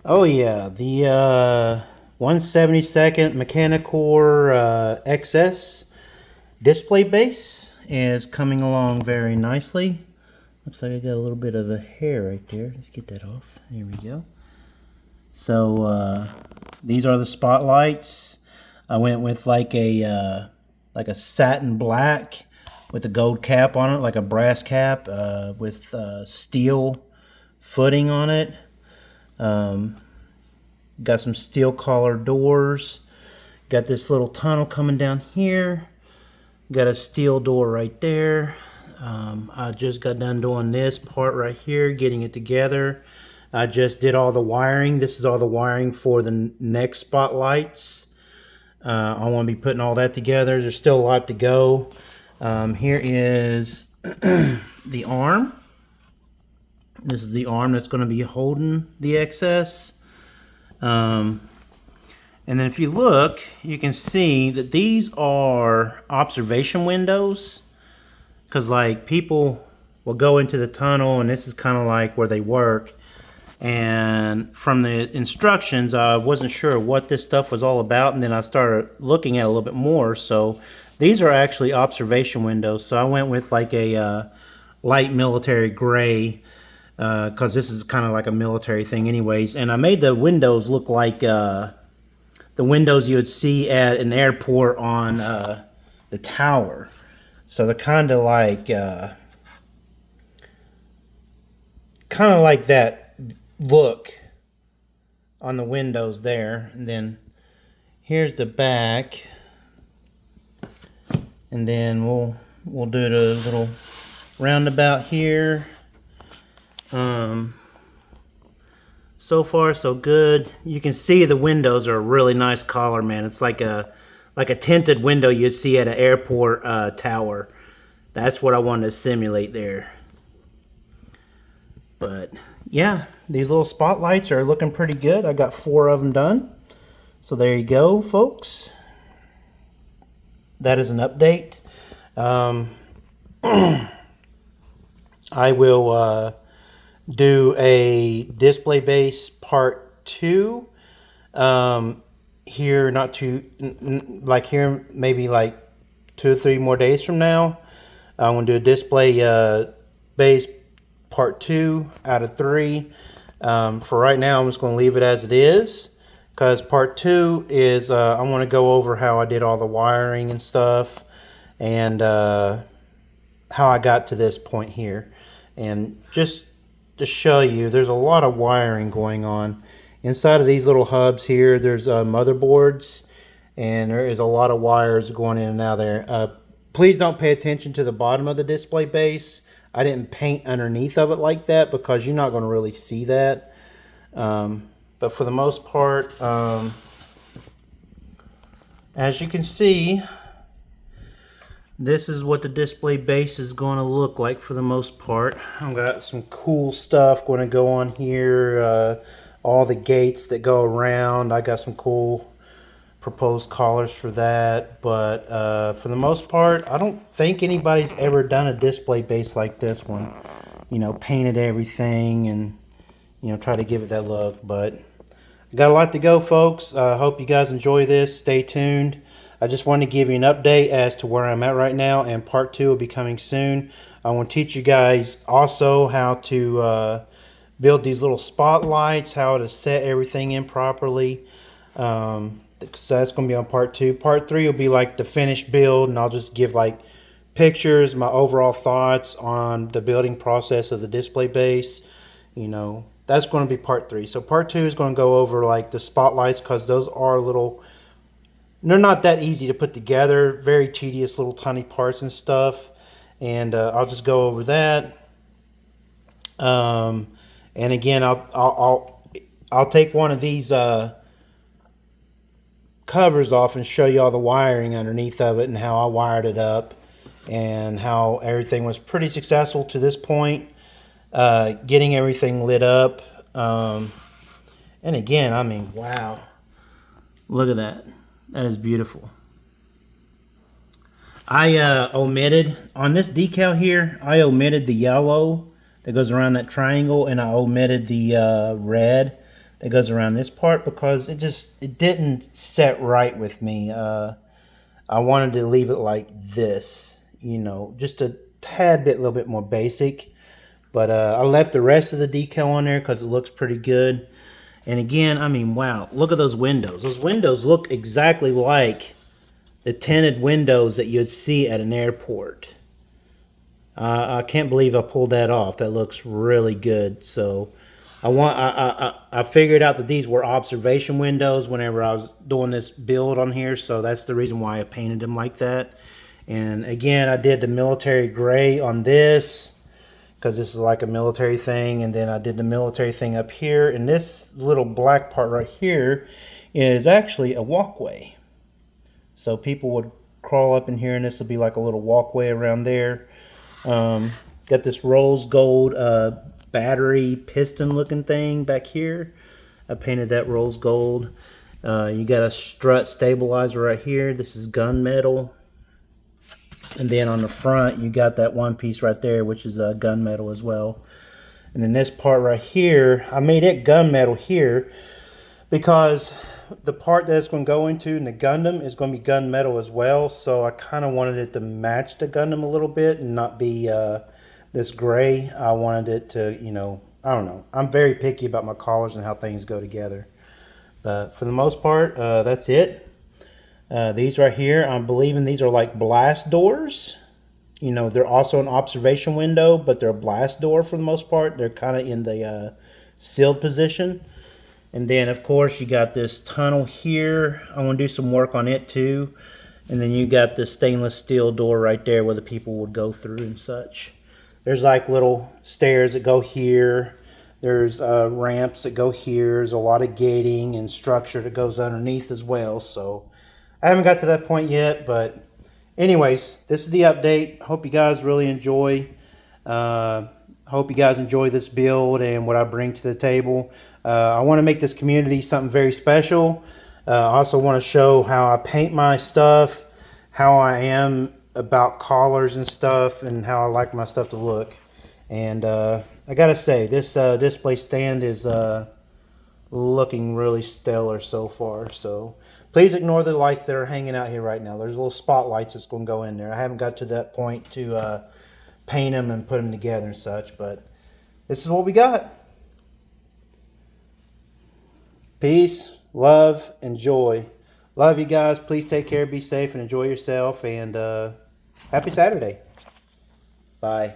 Oh yeah, the 1/72 Mechanicore XS display base is coming along very nicely. Looks like I got a little bit of a hair right there. Let's get that off. There we go. So these are the spotlights. I went with like a satin black with a gold cap on it, like a brass cap with steel footing on it. Got some steel collar doors. Got this little tunnel coming down here. Got a steel door right there. I just got done doing this part right here, getting it together. I just did all the wiring. This is all the wiring for the next spotlights. I want to be putting all that together. There's still a lot to go. Here is the arm. This is the arm that's going to be holding the XS. And then if you look, you can see that these are observation windows, because like people will go into the tunnel and this is kind of like where they work. And from the instructions, I wasn't sure what this stuff was all about, and then I started looking at it a little bit more. So these are actually observation windows. So I went with like a light military gray, because this is kind of like a military thing anyways. And I made the windows look like the windows you would see at an airport on the tower. So they're kind of like that look on the windows there. And then here's the back, and then we'll do the little roundabout here. So far so good. You can see the windows are a really nice color, man. It's like a tinted window you'd see at an airport tower. That's what I wanted to simulate there. But yeah, these little spotlights are looking pretty good. I got 4 of them done. So there you go, folks. That is an update. I will do a display base part 2 here, not too like here, maybe like 2 or 3 more days from now. I'm going to do a display base part 2 out of 3. For right now, I'm just going to leave it as it is, because part 2 is I want to go over how I did all the wiring and stuff, and how I got to this point here. And just to show you, there's a lot of wiring going on inside of these little hubs here. There's motherboards, and there is a lot of wires going in and out there. Please don't pay attention to the bottom of the display base. I didn't paint underneath of it like that because you're not going to really see that. But for the most part, as you can see, this is what the display base is going to look like for the most part. I've got some cool stuff going to go on here. All the gates that go around. I got some cool proposed collars for that. But for the most part, I don't think anybody's ever done a display base like this one. You know, painted everything and, you know, try to give it that look. But I got a lot to go, folks. I hope you guys enjoy this. Stay tuned. I just wanted to give you an update as to where I'm at right now, and part 2 will be coming soon. I want to teach you guys also how to build these little spotlights, how to set everything in properly. So that's going to be on part 2. Part 3 will be like the finished build, and I'll just give like pictures, my overall thoughts on the building process of the display base. You know, that's going to be part 3. So part 2 is going to go over like the spotlights, because those are little, they're not that easy to put together, very tedious little tiny parts and stuff. And I'll just go over that. And again, I'll take one of these covers off and show you all the wiring underneath of it and how I wired it up and how everything was pretty successful to this point. Getting everything lit up. And again, I mean, wow, look at that. That is beautiful. I omitted on this decal here, I omitted the yellow that goes around that triangle, and I omitted the red that goes around this part because it didn't set right with me. I wanted to leave it like this, you know, just a tad bit, a little bit more basic. But I left the rest of the decal on there because it looks pretty good. And again, I mean, wow, look at those windows. Those windows look exactly like the tinted windows that you'd see at an airport. I can't believe I pulled that off. That looks really good. So I figured out that these were observation windows whenever I was doing this build on here. So that's the reason why I painted them like that. And again, I did the military gray on this because this is like a military thing. And then I did the military thing up here. And this little black part right here is actually a walkway. So people would crawl up in here and this will be like a little walkway around there. Got this rose gold battery piston looking thing back here. I painted that rose gold. You got a strut stabilizer right here. This is gunmetal. And then on the front, you got that one piece right there, which is gunmetal as well. And then this part right here, I made it gunmetal here because the part that it's going to go into in the Gundam is going to be gunmetal as well. So I kind of wanted it to match the Gundam a little bit and not be this gray. I wanted it to, you know, I don't know. I'm very picky about my colors and how things go together. But for the most part, that's it. These right here, I'm believing these are like blast doors. You know, they're also an observation window, but they're a blast door for the most part. They're kind of in the sealed position. And then, of course, you got this tunnel here. I want to do some work on it too. And then you got this stainless steel door right there where the people would go through and such. There's like little stairs that go here. There's ramps that go here. There's a lot of gating and structure that goes underneath as well. So I haven't got to that point yet, but anyways, this is the update. Hope you guys really enjoy. Hope you guys enjoy this build and what I bring to the table. I want to make this community something very special. I also want to show how I paint my stuff, how I am about colors and stuff, and how I like my stuff to look. And I gotta say, this display stand is looking really stellar so far. So please ignore the lights that are hanging out here right now. There's little spotlights that's going to go in there. I haven't got to that point to paint them and put them together and such, but this is what we got. Peace, love, and joy. Love you guys. Please take care, be safe, and enjoy yourself. And happy Saturday. Bye.